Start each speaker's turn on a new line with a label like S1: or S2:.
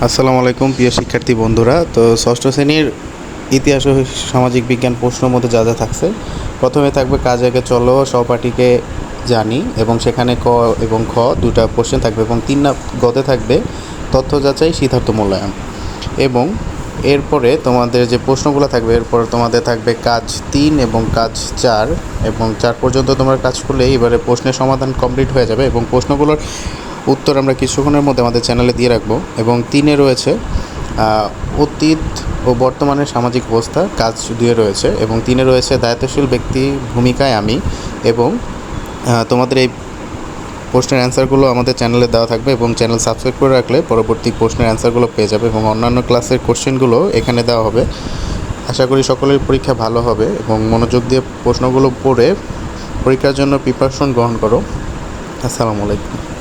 S1: আসসালামু আলাইকুম প্রিয় শিক্ষার্থী বন্ধুরা। তো ষষ্ঠ শ্রেণীর ইতিহাস ও সামাজিক বিজ্ঞান প্রশ্নের মধ্যে যা যা থাকছে, প্রথমে থাকবে কাজ আগে চলো সহপাঠীকে জানি, এবং সেখানে ক এবং খ দুটা কোশ্চেন থাকবে, এবং গতে থাকবে তথ্য যাচাই সিদ্ধান্ত মূল্যায়ন। এবং এরপরে তোমাদের যে প্রশ্নগুলো থাকবে, এরপরে তোমাদের থাকবে কাজ 3 এবং কাজ 4, এবং 4 পর্যন্ত তোমরা কাজ করলে এবারে প্রশ্নের সমাধান কমপ্লিট হয়ে যাবে, এবং প্রশ্নগুলোর উত্তর আমরা কিছুক্ষণের মধ্যে আমাদের চ্যানেলে দিয়ে রাখবো। এবং 3-এ রয়েছে অতীত ও বর্তমানের সামাজিক অবস্থা, কাজ 2-এ রয়েছে, এবং 3-এ রয়েছে দায়িত্বশীল ব্যক্তি ভূমিকায় আমি। এবং তোমাদের এই প্রশ্নের অ্যান্সারগুলো আমাদের চ্যানেলে দেওয়া থাকবে, এবং চ্যানেল সাবস্ক্রাইব করে রাখলে পরবর্তী প্রশ্নের অ্যান্সারগুলো পেয়ে যাবে, এবং অন্যান্য ক্লাসের কোশ্চেনগুলো এখানে দেওয়া হবে। আশা করি সকলের পরীক্ষা ভালো হবে, এবং মনোযোগ দিয়ে প্রশ্নগুলো পড়ে পরীক্ষার জন্য প্রিপারেশন গ্রহণ করো। আসসালামু আলাইকুম।